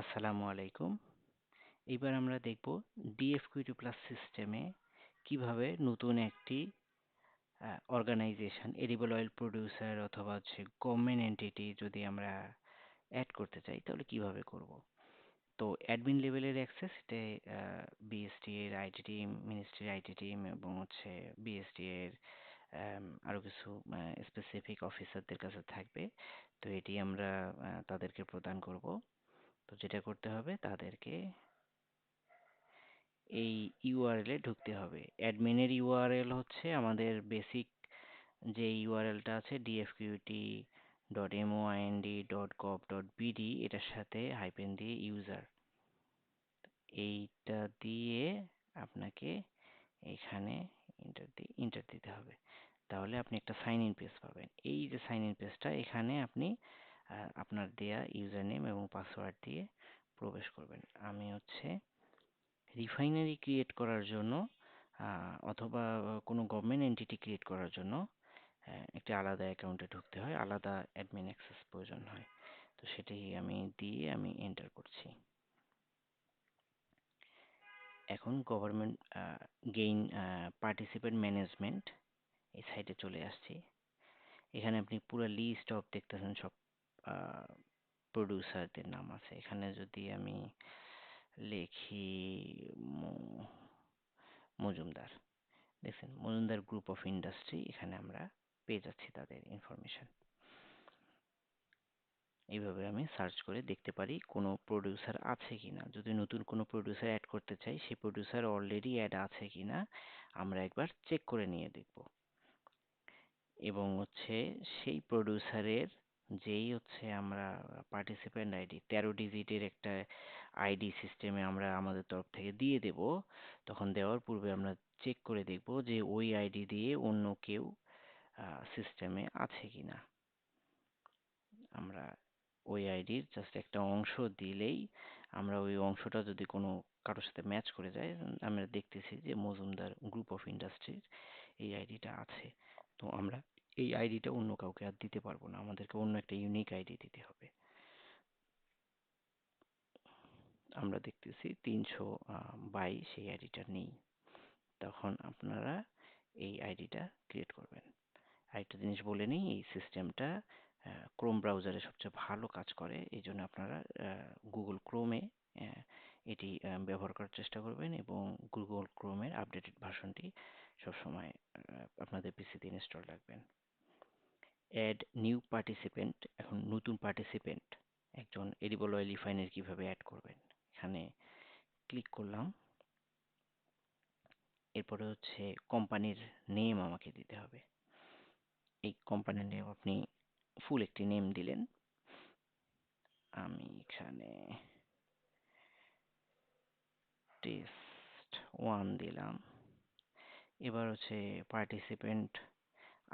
আসসালামু আলাইকুম। এইবার আমরা দেখব ডিএফকিউ প্লাস সিস্টেমে কিভাবে নতুন একটি অর্গানাইজেশন এডিবল অয়েল প্রোডিউসার অথবা গভর্নমেন্ট এন্টিটি যদি আমরা অ্যাড করতে চাই তাহলে কিভাবে করব। তো অ্যাডমিন লেভেলের অ্যাক্সেস এটা বিএসটি এর আইটি টিম, মিনিস্ট্রির আইটি টিম এবং বিএসটি এর আরো কিছু স্পেসিফিক অফিসারদের কাছে থাকবে। তো এটি আমরা তাদেরকে প্রদান করব। তো যেটা করতে হবে তাদেরকে এই ইউআরএল এ ঢুকতে হবে। অ্যাডমিনের ইউআরএল হচ্ছে আমাদের বেসিক যে ইউআরএলটা আছে dfqt.moind.gov.bd, এটার সাথে হাইপেন দিয়ে ইউজার, এইটা দিয়ে আপনাকে এখানে ইন্টার দিতে হবে। তাহলে আপনি একটা সাইন ইন পেজ পাবেন। এই যে সাইন ইন পেজটা, এখানে আপনি আপনার দেয়া ইউজার নেম এবং পাসওয়ার্ড দিয়ে প্রবেশ করবেন। আমি রিফাইনারি ক্রিয়েট করার জন্য অথবা কোনো গভর্নমেন্ট এন্টিটি ক্রিয়েট করার জন্য একটি আলাদা অ্যাকাউন্টে ঢুকতে হয়, আলাদা অ্যাডমিন অ্যাক্সেস প্রয়োজন হয়। তো সেটাই আমি দিয়ে আমি এন্টার করছি। এখন গভর্নমেন্ট গেইন পার্টিসিপেন্ট ম্যানেজমেন্ট এই সাইটে চলে আসছি। এখানে আপনি পুরো লিস্ট অফ দেখতেছেন, সব প্রডিউসারদের নাম আছে। এখানে যদি আমি লিখি মজুমদার, দেখছেন মজুমদার গ্রুপ অফ ইন্ডাস্ট্রি, এখানে আমরা পেয়ে যাচ্ছি তাদের ইনফরমেশন। এইভাবে আমি সার্চ করে দেখতে পারি কোনো প্রডিউসার আছে কিনা। যদি নতুন কোনো প্রডিউসার অ্যাড করতে চাই, সেই প্রডিউসার অলরেডি অ্যাড আছে কিনা আমরা একবার চেক করে নিয়ে দেখব। এবং সেই প্রডিউসারের যেই আমরা পার্টিসিপেন্ট আইডি 13 ডিজিটের একটা আইডি সিস্টেমে আমরা আমাদের তরফ থেকে দিয়ে দেব। তখন দেওয়ার পূর্বে আমরা চেক করে দেখব যে ওই আইডি দিয়ে অন্য কেউ সিস্টেমে আছে কিনা। আমরা ওই আইডির জাস্ট একটা অংশ দিলেই আমরা ওই অংশটা যদি কোনো কারোর সাথে ম্যাচ করে যায়, আমরা দেখতেছি যে মজুমদার গ্রুপ অফ ইন্ডাস্ট্রির এই আইডিটা আছে। তো আমরা এই আইডিটা অন্য কাউকে আর দিতে পারবো না, আমাদেরকে অন্য একটা ইউনিক আইডি দিতে হবে। আমরা দেখতেছি 322 সেই আইডিটা নেই। তখন আপনারা এই আইডিটা ক্রিয়েট করবেন। আরেকটা জিনিস বলে নিই, এই সিস্টেমটা ক্রোম ব্রাউজারে সবচেয়ে ভালো কাজ করে। এই জন্য আপনারা গুগল ক্রোমে এটি ব্যবহার করার চেষ্টা করবেন এবং গুগল ক্রোমের আপডেটেড ভার্সনটি সবসময় আপনাদের পিসিতে ইনস্টল রাখবেন। অ্যাড নিউ পার্টিসিপেন্ট, এখন নতুন পার্টিসিপেন্ট একজন এডিবল অয়েল রিফাইনারি কিভাবে অ্যাড করবেন, এখানে ক্লিক করলাম। এরপরে কোম্পানির নেম আমাকে দিতে হবে। এই কোম্পানির নেম আপনি ফুল একটি নেম দিলেন। আমি এখানে টেস্ট 1 দিলাম। এবার পার্টিসিপেন্ট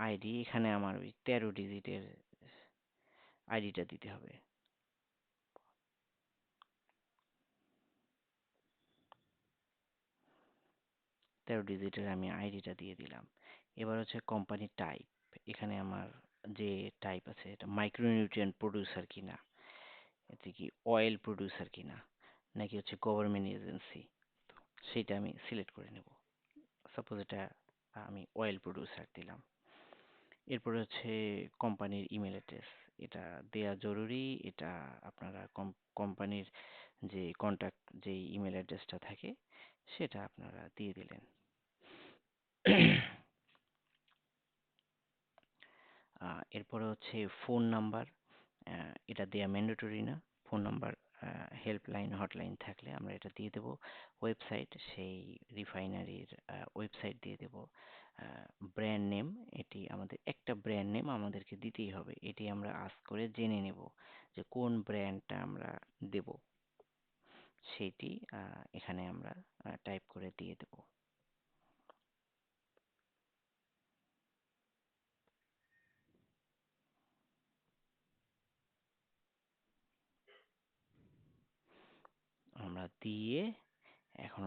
আইডি, এখানে আমার ওই 13 ডিজিটের আইডিটা দিতে হবে। আমি আইডিটা দিয়ে দিলাম। এবার কোম্পানি টাইপ, এখানে আমার যে টাইপ আছে এটা মাইক্রোনিউট্রিয়েন্ট প্রডিউসার কিনা, এতে কি অয়েল প্রডিউসার কিনা, নাকি গভর্নমেন্ট এজেন্সি, সেটা আমি সিলেক্ট করে নেব। সাপোজ এটা আমি অয়েল প্রডিউসার দিলাম। এরপরে কোম্পানির ইমেল অ্যাড্রেস, এটা দেয়া জরুরি। এটা আপনারা কোম্পানির যে কন্ট্যাক্ট যে ইমেল অ্যাড্রেসটা থাকে সেটা আপনারা দিয়ে দিলেন। এরপরে ফোন নাম্বার, এটা দেয়া ম্যান্ডেটরি না। ফোন নাম্বার, হেল্পলাইন হটলাইন থাকলে আমরা এটা দিয়ে দেব। ওয়েবসাইট, সেই রিফাইনারির ওয়েবসাইট দিয়ে দেব। ব্র্যান্ড নেম, এটি আমাদের একটা ব্র্যান্ড নেম আমাদেরকে দিতেই হবে। এটি আমরা আস্ক করে জেনে নেব যে কোন ব্র্যান্ডটা আমরা দেব, সেইটি এখানে আমরা টাইপ করে দিয়ে দেব। আমরা দিয়ে এখন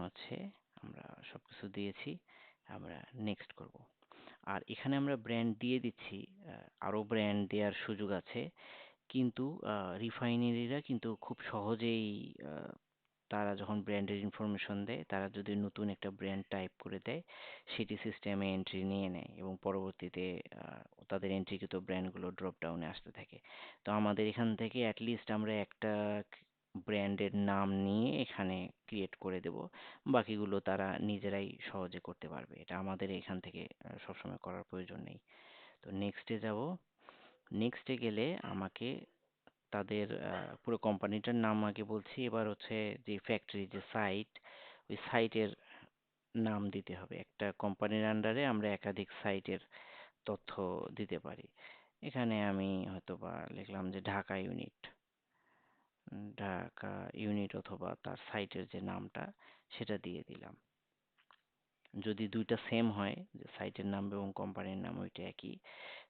আমরা সবকিছু দিয়েছি, আমরা নেক্সট করব। আর এখানে আমরা ব্র্যান্ড দিয়ে দিচ্ছি, আরো ব্র্যান্ড দেওয়ার সুযোগ আছে। কিন্তু রিফাইনারিরা কিন্তু খুব সহজেই আহ, তারা যখন ব্র্যান্ডের ইনফরমেশন দেয়, তারা যদি নতুন একটা ব্র্যান্ড টাইপ করে দেয়, সেটি সিস্টেমে এন্ট্রি নিয়ে নেয় এবং পরবর্তীতে তাদের এন্ট্রিকৃত ব্র্যান্ডগুলো ড্রপ ডাউনে আসতে থাকে। তো আমাদের এখান থেকে অ্যাটলিস্ট আমরা একটা ব্র্যান্ডের নাম নিয়ে এখানে ক্রিয়েট করে দেব, বাকিগুলো তারা নিজেরাই সহজে করতে পারবে। এটা আমাদের এখান থেকে সবসময় করার প্রয়োজন নেই। তো নেক্সটে যাব। নেক্সটে গেলে আমাকে তাদের পুরো কোম্পানিটার নাম আগে বলছি, এবার হচ্ছে যে ফ্যাক্টরি যে সাইট, ওই সাইটের নাম দিতে হবে। একটা কোম্পানির আন্ডারে আমরা একাধিক সাইটের তথ্য দিতে পারি। এখানে আমি হয়তোবা লিখলাম যে ঢাকা ইউনিট, ঢাকা ইউনিট অথবা তার সাইটের যে নামটা সেটা দিয়ে দিলাম। যদি দুইটা সেম হয়, যে সাইটের নাম এবং কোম্পানির নাম ওইটা একই,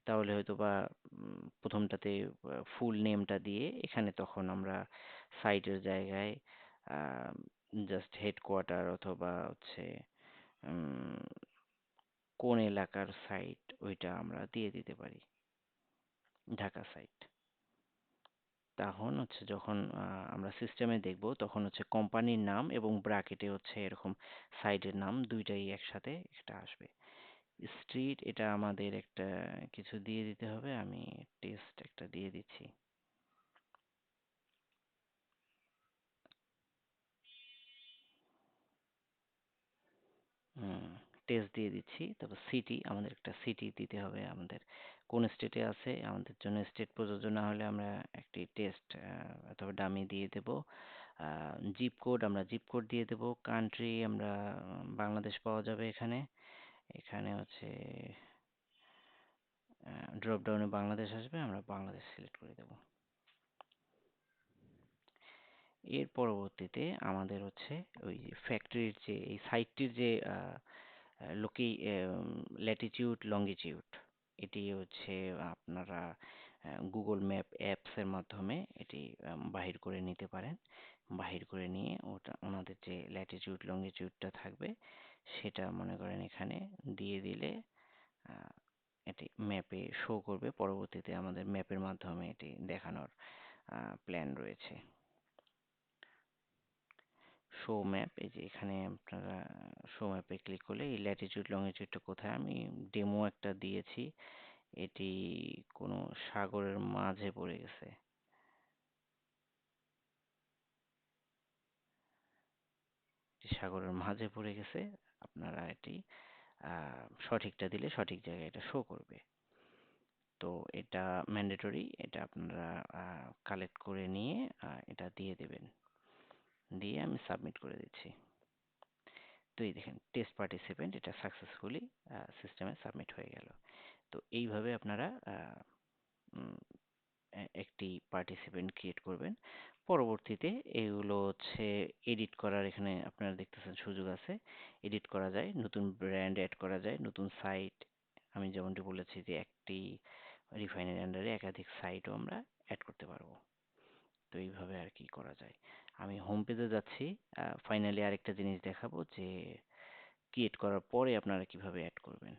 তাহলে হয়তোবা প্রথমটাতে ফুল নেমটা দিয়ে এখানে তখন আমরা সাইটের জায়গায় জাস্ট হেডকোয়ার্টার অথবা হচ্ছে উম, কোন এলাকার সাইট ওইটা আমরা দিয়ে দিতে পারি, ঢাকা সাইট। তখন হচ্ছে যখন আমরা সিস্টেমে দেখব, তখন হচ্ছে কোম্পানির নাম এবং ব্র্যাকেটে হচ্ছে এরকম সাইটের নাম দুইটাই একসাথে এটা আসবে। স্ট্রিট, এটা আমাদের একটা কিছু দিয়ে দিতে হবে, আমি টেস্ট একটা দিয়ে দিচ্ছি। হুম, টেস্ট দিয়ে দিচ্ছি। তারপর সিটি, আমাদের একটা সিটি দিতে হবে, আমাদের কোন স্টেটে আছে, আমাদের জন্য স্টেট প্রযোজ্য না হলে আমরা একটি টেস্ট অথবা ডামি দিয়ে দেব। জিপ কোড, আমরা জিপ কোড দিয়ে দেব। কান্ট্রি, আমরা বাংলাদেশ পাওয়া যাবে এখানে। এখানে হচ্ছে ড্রপ ডাউনে বাংলাদেশ আসবে, আমরা বাংলাদেশ সিলেক্ট করে দেব। এর পরবর্তীতে আমাদের হচ্ছে ওই ফ্যাক্টরির যে এই সাইটটির যে লোকে ল্যাটিটিউড লঙ্গিটিউড, এটি হচ্ছে আপনারা গুগল ম্যাপ অ্যাপসের মাধ্যমে এটি বাহির করে নিতে পারেন। বাহির করে নিয়ে ওটা ওনাদের যে ল্যাটিটিউড লঙ্গিটিউডটা থাকবে সেটা মনে করেন এখানে দিয়ে দিলে আহ, এটি ম্যাপে শো করবে। পরবর্তীতে আমাদের ম্যাপের মাধ্যমে এটি দেখানোর প্ল্যান রয়েছে। শো ম্যাপ, এই যে এখানে আপনারা শো ম্যাপে ক্লিক করলে এই ল্যাটিটিউড লঙ্গিটিউডটা কোথায়, আমি ডেমো একটা দিয়েছি, এটি কোনো সাগরের মাঝে পড়ে গেছে। এটি সাগরের মাঝে পড়ে গেছে। আপনারা এটি সঠিকটা দিলে সঠিক জায়গায় এটা শো করবে। তো এটা ম্যান্ডেটরি, এটা আপনারা কালেক্ট করে নিয়ে এটা দিয়ে দেবেন। দিয়ে আমি সাবমিট করে দিচ্ছি। তো এই দেখেন টেস্ট পার্টিসিপেন্ট, এটা সাকসেসফুলি সিস্টেমে সাবমিট হয়ে গেল। তো এইভাবে আপনারা উম, একটি পার্টিসিপেন্ট ক্রিয়েট করবেন। পরবর্তীতে এগুলো হচ্ছে এডিট করার, এখানে আপনারা দেখতেছেন সুযোগ আছে, এডিট করা যায়, নতুন ব্র্যান্ড অ্যাড করা যায়, নতুন সাইট, আমি যেমনটি বলেছি যে একটি রিফাইনারি আন্ডারে একাধিক সাইটও আমরা অ্যাড করতে পারবো। তো এইভাবে আর কি করা যায়। আমি হোম পেজে যাচ্ছি। ফাইনালি আরেকটা জিনিস দেখাবো যে ক্রিয়েট করার পরে আপনারা কিভাবে অ্যাড করবেন।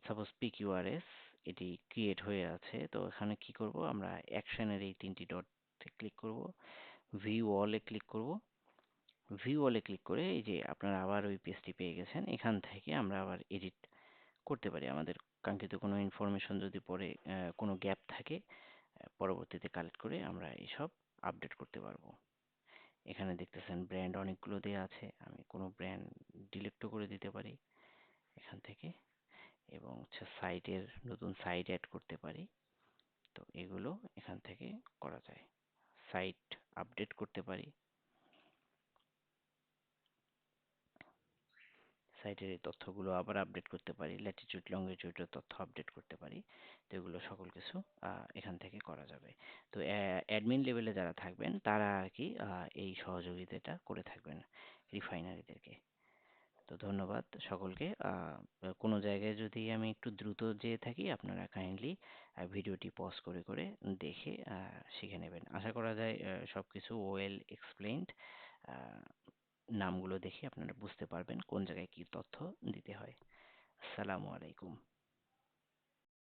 সাপোজ পিকিউআরএস এটি ক্রিয়েট হয়ে আছে, তো এখানে কি করব, আমরা অ্যাকশনের এই তিনটি ডটে ক্লিক করব, ভিউ অলে ক্লিক করব। ভিউ অলে ক্লিক করে এই যে আপনারা আবার ওই পেজটি পেয়ে গেছেন, এখান থেকে আমরা আবার এডিট করতে পারি। আমাদের কাঙ্ক্ষিত কোনো ইনফরমেশন যদি পরে কোনো গ্যাপ থাকে, পরবর্তীতে কালেক্ট করে আমরা এইসব আপডেট করতে পারবো। এখানে দেখতেছেন ব্র্যান্ড অনেকগুলো দেওয়া আছে, আমি কোনো ব্র্যান্ড ডিলিটও করে দিতে পারি এখান থেকে, এবং হচ্ছে সাইটের নতুন সাইট অ্যাড করতে পারি। তো এগুলো এখান থেকে করা যায়। সাইট আপডেট করতে পারি, সাইটের এই তথ্যগুলো আবার আপডেট করতে পারি, ল্যাটিটিউড লঙ্গিটিউডের তথ্য আপডেট করতে পারি। তো এগুলো সকল কিছু এখান থেকে করা যাবে। তো অ্যাডমিন লেভেলে যারা থাকবেন তারা আর কি এই সহযোগিতাটা করে থাকবেন রিফাইনারিদেরকে। তো ধন্যবাদ সকলকে। কোনো জায়গায় যদি আমি একটু দ্রুত যেয়ে থাকি, আপনারা কাইন্ডলি ভিডিওটি পজ করে করে দেখে শিখে নেবেন। আশা করা যায় সব কিছু ওয়েল এক্সপ্লেইনড। নামগুলো দেখে আপনারা বুঝতে পারবেন কোন জায়গায় কী তথ্য দিতে হয়। আসসালামু আলাইকুম।